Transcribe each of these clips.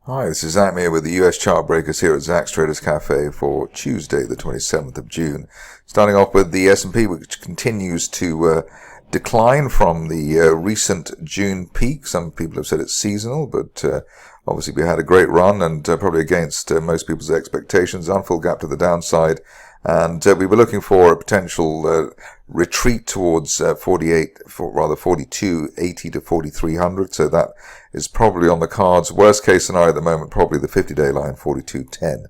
Hi, this is Zach here with the US Chartbreakers here at Zach's Traders Cafe for Tuesday, the 27th of June. Starting off with the S&P, which continues to decline from the recent June peak. Some people have said it's seasonal, but obviously we had a great run and probably against most people's expectations. Unfull gap to the downside. And we were looking for a potential retreat towards 42.80 to 4,300. So that is probably on the cards. Worst case scenario at the moment, probably the 50-day line, 42.10,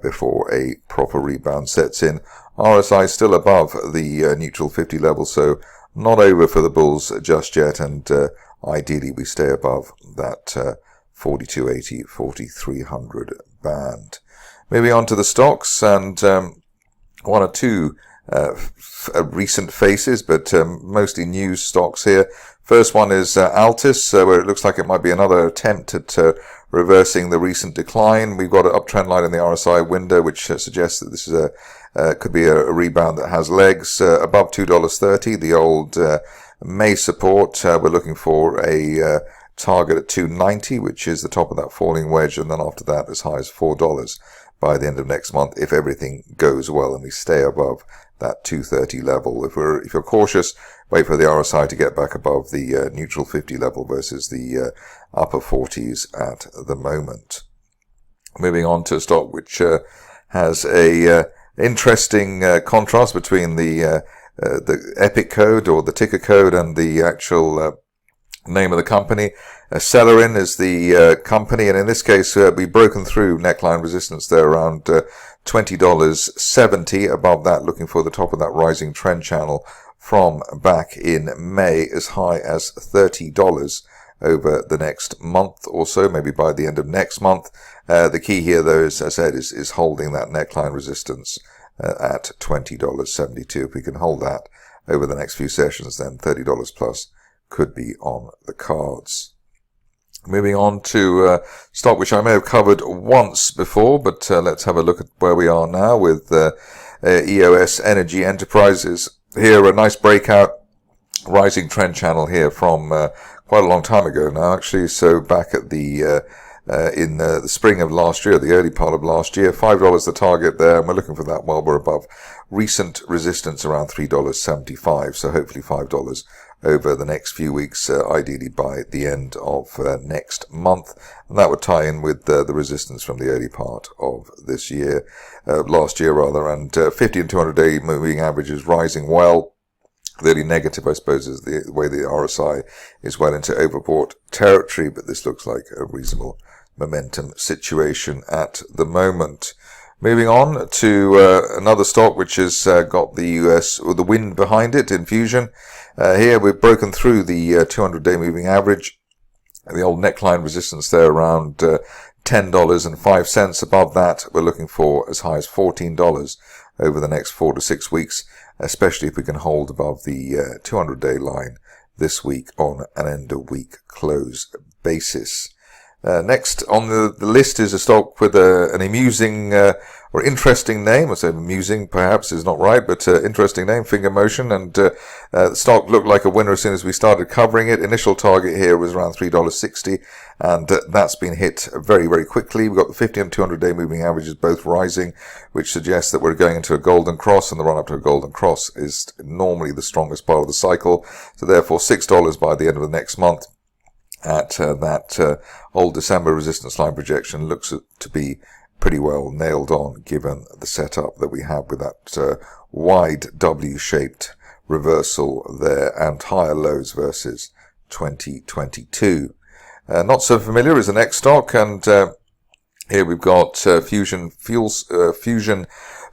before a proper rebound sets in. RSI still above the neutral 50 level, so not over for the bulls just yet. And ideally, we stay above that 42.80, 4,300 band. Moving on to the stocks, and one or two recent faces, but mostly news stocks here. First one is Altice, where it looks like it might be another attempt at reversing the recent decline. We've got an uptrend line in the RSI window, which suggests that this is could be a rebound that has legs above $2.30. The old May support. We're looking for a target at $2.90, which is the top of that falling wedge, and then after that as high as $4 by the end of next month, if everything goes well and we stay above that 230 level. If you're cautious, wait for the RSI to get back above the neutral 50 level versus the upper 40s at the moment. Moving on to a stock which has a interesting contrast between the EPIC code or the ticker code and the actual name of the company. Acelyrin is the company, and in this case we've broken through neckline resistance there around $20.70. Above that, looking for the top of that rising trend channel from back in May, as high as $30 over the next month or so, maybe by the end of next month. The key here, though, as I said, is holding that neckline resistance at $20.72. If we can hold that over the next few sessions, then $30 plus could be on the cards. Moving on to stock which I may have covered once before, but let's have a look at where we are now with EOS Energy Enterprises. Here, a nice breakout rising trend channel here from quite a long time ago now, actually. So back at the in the spring of last year, the early part of last year, $5 the target there, and we're looking for that while we're above recent resistance around $3.75. So hopefully $5 over the next few weeks, ideally by the end of next month. And that would tie in with the resistance from the early part of this year, last year rather. And 50 and 200-day moving average is rising well. Clearly negative, I suppose, is the way the RSI is well into overbought territory, but this looks like a reasonable momentum situation at the moment. Moving on to another stock which has got the US, or the wind behind it, Enfusion. Here we've broken through the 200-day moving average. The old neckline resistance there around $10.05. Above that, we're looking for as high as $14 over the next 4 to 6 weeks, especially if we can hold above the 200-day line this week on an end-of-week close basis. Next on the list is a stock with an amusing or interesting name. I say amusing perhaps is not right, but interesting name, Fingermotion. And the stock looked like a winner as soon as we started covering it. Initial target here was around $3.60, and that's been hit very, very quickly. We've got the 50 and 200-day moving averages both rising, which suggests that we're going into a golden cross, and the run-up to a golden cross is normally the strongest part of the cycle. So therefore, $6 by the end of the next month at that old December resistance line projection looks to be pretty well nailed on, given the setup that we have with that wide W-shaped reversal there and higher lows versus 2022. Not so familiar is the next stock, and here we've got Fusion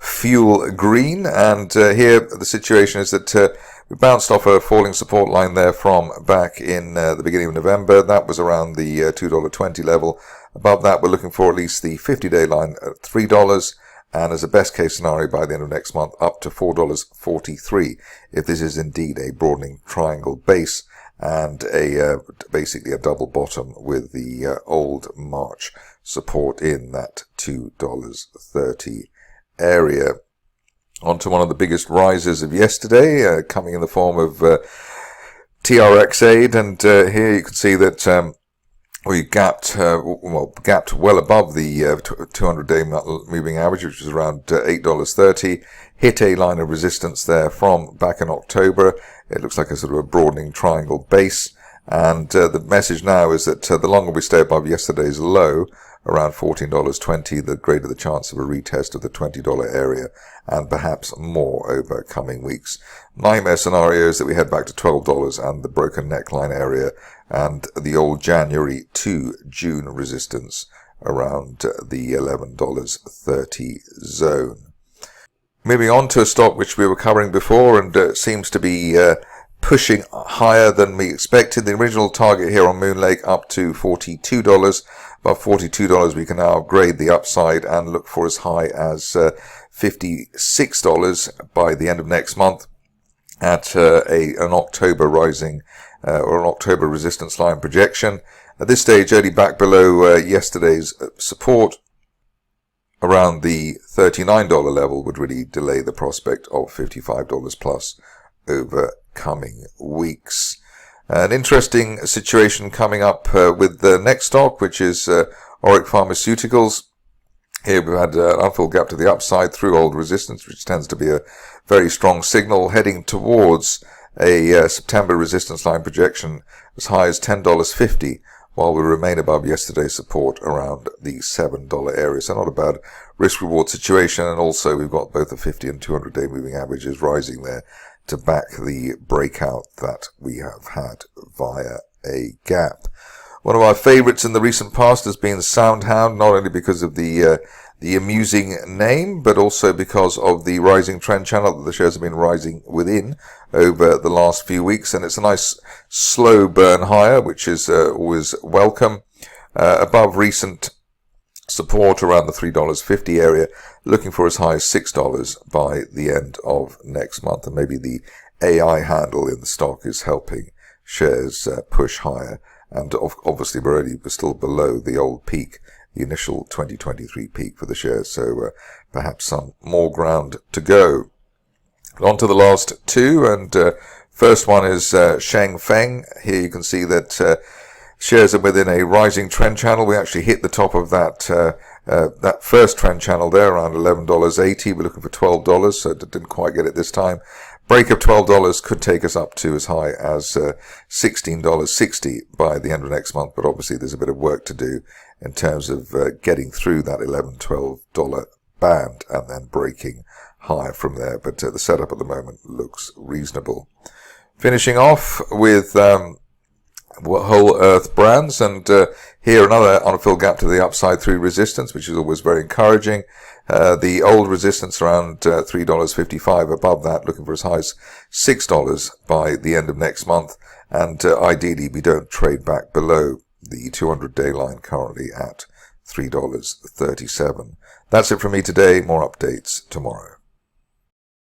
Fuel Green, and here the situation is that we bounced off a falling support line there from back in the beginning of November. That was around the $2.20 level. Above that, we're looking for at least the 50-day line at $3, and as a best case scenario by the end of next month, up to $4.43, if this is indeed a broadening triangle base and basically a double bottom with the old March support in that $2.30 area. On to one of the biggest rises of yesterday, coming in the form of TRxADE, and here you can see that we gapped well above the 200-day moving average, which was around $8.30. Hit a line of resistance there from back in October. It looks like a sort of a broadening triangle base. And the message now is that the longer we stay above yesterday's low, around $14.20, the greater the chance of a retest of the $20 area, and perhaps more over coming weeks. Nightmare scenarios that we head back to $12 and the broken neckline area, and the old January to June resistance around the $11.30 zone. Moving on to a stock which we were covering before and seems to be pushing higher than we expected. The original target here on Moon Lake up to $42. Above $42 we can now upgrade the upside and look for as high as $56 by the end of next month at an October rising or an October resistance line projection. At this stage, only back below yesterday's support around the $39 level would really delay the prospect of $55 plus over coming weeks. An interesting situation coming up with the next stock, which is Oric Pharmaceuticals. Here we've had an unfilled gap to the upside through old resistance, which tends to be a very strong signal, heading towards a September resistance line projection as high as $10.50, while we remain above yesterday's support around the $7 area. So not a bad risk-reward situation. And also we've got both the 50 and 200-day moving averages rising there to back the breakout that we have had via a gap. One of our favorites in the recent past has been Soundhound, not only because of the amusing name, but also because of the rising trend channel that the shares have been rising within over the last few weeks. And it's a nice slow burn higher, which is always welcome. Above recent support around the $3.50 area, looking for as high as $6 by the end of next month. And maybe the AI handle in the stock is helping shares push higher. And obviously we're still below the old peak, the initial 2023 peak for the shares. So perhaps some more ground to go. On to the last two, and first one is Shengfeng. Here you can see that shares are within a rising trend channel. We actually hit the top of that first trend channel there around $11.80. We're looking for $12, so didn't quite get it this time. Break of $12 could take us up to as high as $16.60 by the end of next month, but obviously there's a bit of work to do in terms of getting through that $11-12 band and then breaking higher from there. But the setup at the moment looks reasonable. Finishing off with Whole Earth Brands, and here another unfilled gap to the upside through resistance, which is always very encouraging. The old resistance around $3.55, above that looking for as high as $6 by the end of next month, and ideally we don't trade back below the 200-day line currently at $3.37. That's it from me today. More updates tomorrow.